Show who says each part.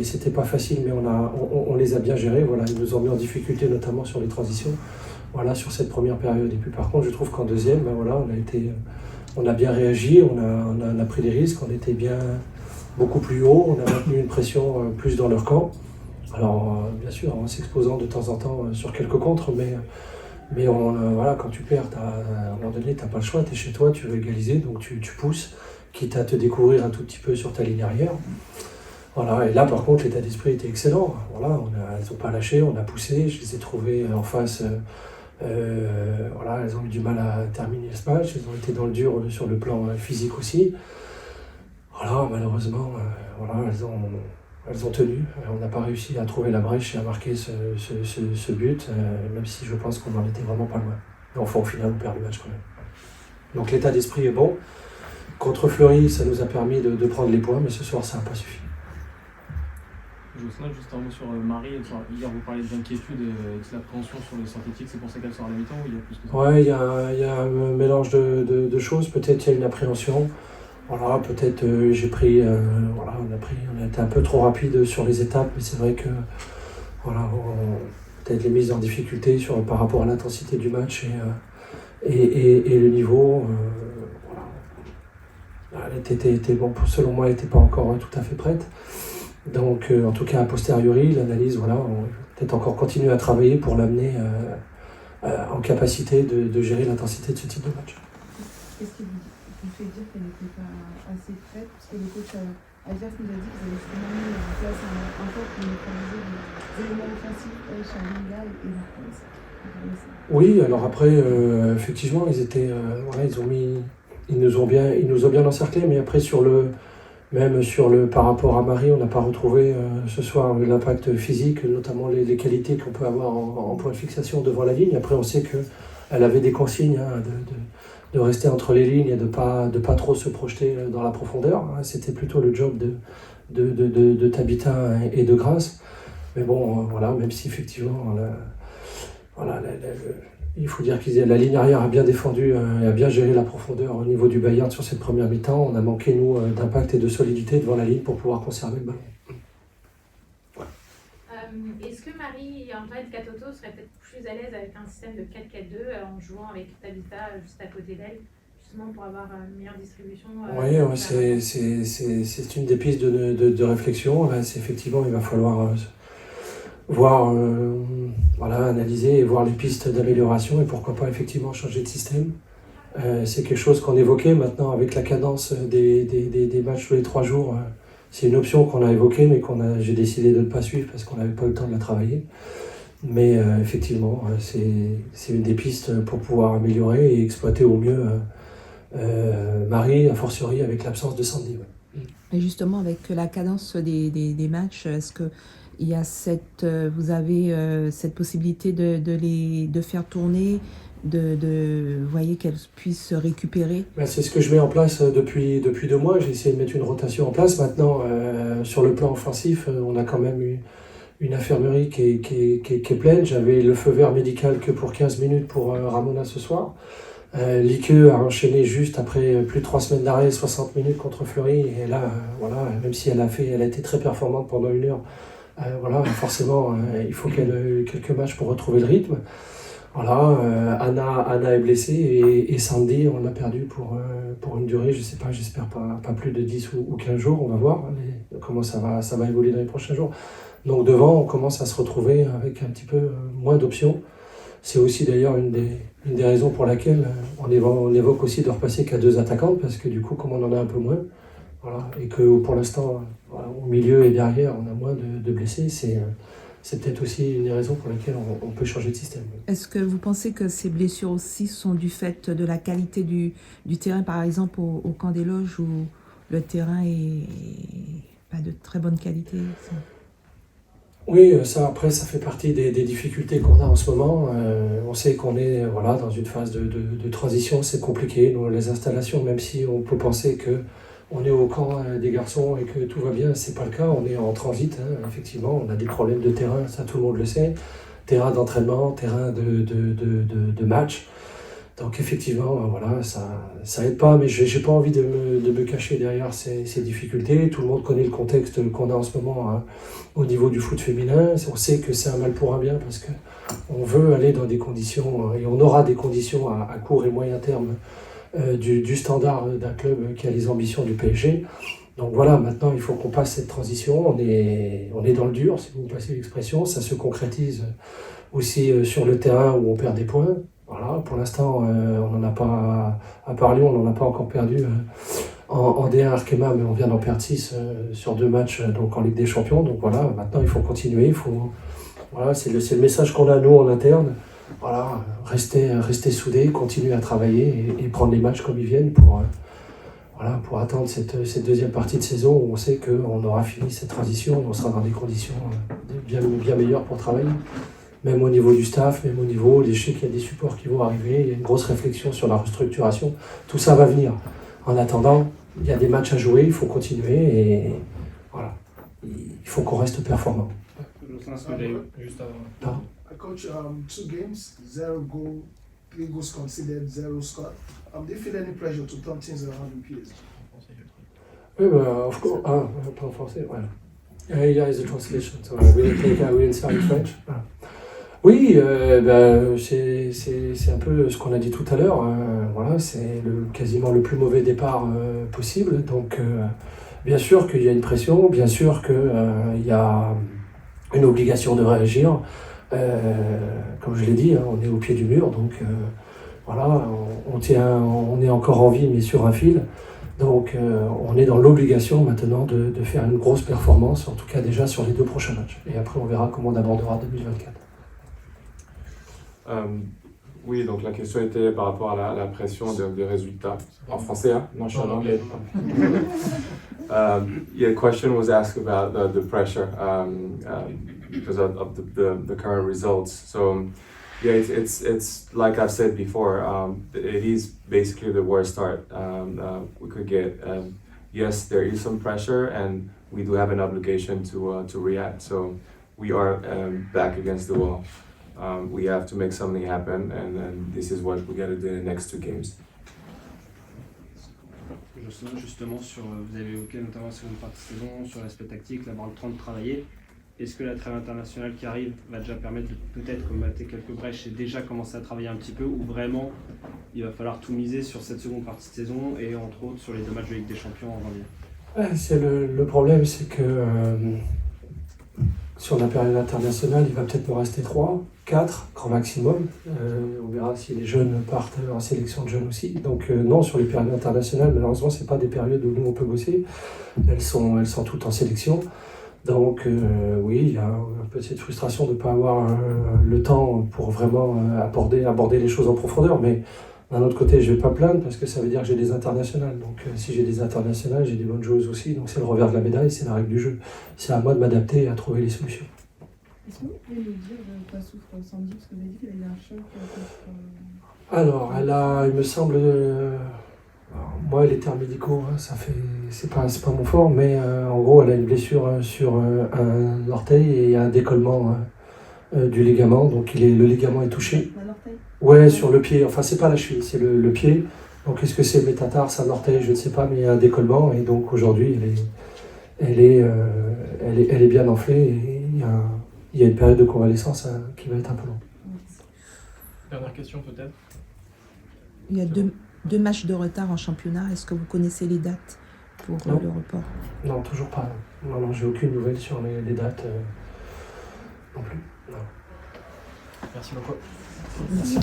Speaker 1: C'était pas facile, mais on les a bien gérés. Voilà, ils nous ont mis en difficulté, notamment sur les transitions. Voilà, sur cette première période. Et puis par contre, je trouve qu'en deuxième, voilà, on a bien réagi, on a pris des risques, on était beaucoup plus haut, on a maintenu une pression plus dans leur camp. Alors, bien sûr, en s'exposant de temps en temps sur quelques contres, mais voilà, quand tu perds, à un moment donné, tu n'as pas le choix, tu es chez toi, tu veux égaliser, donc tu pousses, quitte à te découvrir un tout petit peu sur ta ligne arrière. Voilà, et là, par contre, l'état d'esprit était excellent. Voilà, elles n'ont pas lâché, on a poussé, je les ai trouvées en face. Voilà, elles ont eu du mal à terminer ce match, elles ont été dans le dur sur le plan physique aussi. Voilà, malheureusement, voilà, elles ont tenu. On n'a pas réussi à trouver la brèche et à marquer ce but, même si je pense qu'on n'en était vraiment pas loin. Mais enfin, au final, on perd le match quand même. Donc l'état d'esprit est bon. Contre Fleury, ça nous a permis de prendre les points, mais ce soir, ça n'a pas suffi.
Speaker 2: Jocelyn, juste un mot sur Marie. Hier, vous parliez d'inquiétude et de l'appréhension sur le synthétique. C'est pour ça qu'elle sort à la mi-temps ou il y a plus que ça?
Speaker 1: Ouais, il y a un mélange de choses. Peut-être il y a une appréhension. Voilà, peut-être voilà, on a été un peu trop rapide sur les étapes, mais c'est vrai que voilà, peut-être les mises en difficulté par rapport à l'intensité du match et le niveau. Voilà. Elle était bon, selon moi, elle n'était pas encore tout à fait prête. Donc, en tout cas, a posteriori, l'analyse, voilà, on va peut-être encore continuer à travailler pour l'amener en capacité de gérer l'intensité de ce type de match.
Speaker 3: Qu'est-ce qui vous fait dire qu'elle n'était pas assez prête? Parce que le coach Adverse nous a dit que vous avez justement mis en place un fait pour neutraliser les éléments offensifs chez Alinga et Marquez.
Speaker 1: Oui, alors après, effectivement, voilà, ils nous ont bien encerclés, mais après par rapport à Marie, on n'a pas retrouvé ce soir l'impact physique, notamment les qualités qu'on peut avoir en point de fixation devant la ligne. Après, on sait qu'elle avait des consignes de rester entre les lignes et de pas trop se projeter dans la profondeur. C'était plutôt le job de Tabitha et de Grace. Mais bon, voilà, même si effectivement, voilà, il faut dire que la ligne arrière a bien défendu et a bien géré la profondeur au niveau du Bayern sur cette première mi-temps. On a manqué, nous, d'impact et de solidité devant la ligne pour pouvoir conserver le ballon.
Speaker 4: Est-ce que Marie-Antoine Katoto serait peut-être plus à l'aise avec un système de 4-4-2 en jouant avec Tabitha juste à côté d'elle, justement pour avoir une meilleure distribution?
Speaker 1: Oui, c'est une des pistes de réflexion. Là, effectivement, il va falloir voir, voilà, analyser et voir les pistes d'amélioration et pourquoi pas effectivement changer de système. C'est quelque chose qu'on évoquait maintenant avec la cadence des matchs tous les 3 jours. C'est une option qu'on a évoquée mais j'ai décidé de ne pas suivre parce qu'on n'avait pas eu le temps de la travailler. Mais effectivement, c'est une des pistes pour pouvoir améliorer et exploiter au mieux Marie, a fortiori avec l'absence de Sandy. Ouais.
Speaker 3: Et justement, avec la cadence des matchs, est-ce que vous avez cette possibilité de faire tourner, vous voyez, qu'elles puissent se récupérer?
Speaker 1: C'est ce que je mets en place depuis 2 mois. J'ai essayé de mettre une rotation en place. Maintenant, sur le plan offensif, on a quand même une infirmerie qui est pleine. J'avais le feu vert médical que pour 15 minutes pour Ramona ce soir. Liqueux a enchaîné juste après plus de 3 semaines d'arrêt, 60 minutes contre Fleury. Et là, voilà, même si elle a été très performante pendant 1 heure, voilà, forcément, il faut qu'elle ait quelques matchs pour retrouver le rythme. Voilà, Anna est blessée et Sandy, on l'a perdu pour une durée, je sais pas, j'espère pas plus de 10 ou 15 jours, on va voir comment ça va évoluer dans les prochains jours. Donc devant, on commence à se retrouver avec un petit peu moins d'options. C'est aussi d'ailleurs une des raisons pour laquelle on évoque aussi de repasser qu'à 2 attaquantes, parce que du coup, comme on en a un peu moins, voilà, et que pour l'instant, voilà, au milieu et derrière, on a moins de blessés, c'est peut-être aussi une des raisons pour lesquelles on peut changer de système.
Speaker 3: Est-ce que vous pensez que ces blessures aussi sont du fait de la qualité du terrain, par exemple au camp des loges, où le terrain est pas de très bonne qualité?
Speaker 1: Oui, ça fait partie des difficultés qu'on a en ce moment. On sait qu'on est voilà, dans une phase de transition, c'est compliqué. Nous, les installations, même si on peut penser qu'on est au camp des garçons et que tout va bien, c'est pas le cas. On est en transit, effectivement. On a des problèmes de terrain, ça tout le monde le sait. Terrain d'entraînement, terrain de match. Donc effectivement, voilà, ça aide pas, mais j'ai pas envie de me cacher derrière ces difficultés. Tout le monde connaît le contexte qu'on a en ce moment hein, au niveau du foot féminin. On sait que c'est un mal pour un bien parce que on veut aller dans des conditions, et on aura des conditions à court et moyen terme du standard d'un club qui a les ambitions du PSG. Donc voilà, maintenant il faut qu'on passe cette transition. On est dans le dur, si vous passez l'expression. Ça se concrétise aussi sur le terrain où on perd des points. Voilà, pour l'instant, on n'en a pas, à part Lyon, on n'en a pas encore perdu en D1 Arkema, mais on vient d'en perdre 6 sur 2 matchs donc en Ligue des Champions. Donc voilà, maintenant il faut continuer, voilà, c'est le message qu'on a nous en interne. Voilà, rester soudés, continuer à travailler et prendre les matchs comme ils viennent pour attendre cette deuxième partie de saison où on sait qu'on aura fini cette transition et on sera dans des conditions bien meilleures pour travailler. Même au niveau du staff, même au niveau, je sais qu'il y a des supports qui vont arriver, il y a une grosse réflexion sur la restructuration, tout ça va venir. En attendant, il y a des matchs à jouer, il faut continuer et voilà, il faut qu'on reste performant.
Speaker 2: Juste avant.
Speaker 5: Coach, 2 games, 0 goal, 3 goals considered, 0 scored. Do you feel any pressure to turn things around in PSG?
Speaker 1: Oui, of course. Pas en français, voilà. Yeah, it's a translation, so I will say in French. Oui, c'est un peu ce qu'on a dit tout à l'heure. Voilà, c'est quasiment le plus mauvais départ possible. Donc, bien sûr qu'il y a une pression, bien sûr qu'il y a une obligation de réagir. Comme je l'ai dit, hein, on est au pied du mur, donc voilà, on est encore en vie, mais sur un fil. Donc, on est dans l'obligation maintenant de faire une grosse performance, en tout cas déjà sur les 2 prochains matchs. Et après, on verra comment on abordera 2024.
Speaker 6: Oui, donc la question était par rapport à la pression des résultats. En français, hein? Non, je suis en anglais. Yeah, the question was asked about the pressure because of the current results. So, yeah, it's like I've said before, it is basically the worst start we could get. Yes, there is some pressure, and we do have an obligation to react. So, we are back against the wall. We have to make something happen, and this is what we got to do in the next 2 games.
Speaker 2: Justement, vous avez évoqué notamment la seconde partie de saison, sur l'aspect tactique, d'avoir le temps de travailler. Est-ce que la trêve internationale qui arrive va déjà permettre de peut-être combattre quelques brèches et déjà commencer à travailler un petit peu, ou vraiment il va falloir tout miser sur cette seconde partie de saison et entre autres sur les 2 matchs de Ligue des Champions en janvier?
Speaker 1: C'est le problème, c'est que sur la période internationale, il va peut-être nous rester 3, 4, grand maximum. On verra si les jeunes partent en sélection de jeunes aussi. Donc non, sur les périodes internationales, malheureusement, ce n'est pas des périodes où nous on peut bosser. Elles sont toutes en sélection. Donc oui, il y a un peu cette frustration de ne pas avoir le temps pour vraiment aborder les choses en profondeur. Mais d'un autre côté, je ne vais pas plaindre parce que ça veut dire que j'ai des internationales. Donc si j'ai des internationales, j'ai des bonnes joueuses aussi. Donc c'est le revers de la médaille, c'est la règle du jeu. C'est à moi de m'adapter et à trouver les solutions.
Speaker 7: Est-ce que vous pouvez nous dire de quoi souffre Sandy? Parce que vous avez dit qu'elle a eu un choc
Speaker 1: Alors, il me semble... moi, les termes médicaux, hein, c'est pas mon fort, mais en gros, elle a une blessure sur un orteil et un décollement du ligament. Donc le ligament est touché.
Speaker 7: Un orteil?
Speaker 1: Ouais, sur le pied. Enfin, c'est pas la cheville, c'est le pied. Donc, est-ce que c'est le métatarse, un orteil, je ne sais pas, mais il y a un décollement. Et donc, aujourd'hui, elle est bien enflée et il y a une période de convalescence qui va être un peu longue.
Speaker 2: Dernière question peut-être.
Speaker 3: Il y a 2 matchs de retard en championnat. Est-ce que vous connaissez les dates pour le report?
Speaker 1: Non, toujours pas. Non, j'ai aucune nouvelle sur les dates non plus. Non.
Speaker 2: Merci beaucoup.
Speaker 1: Merci.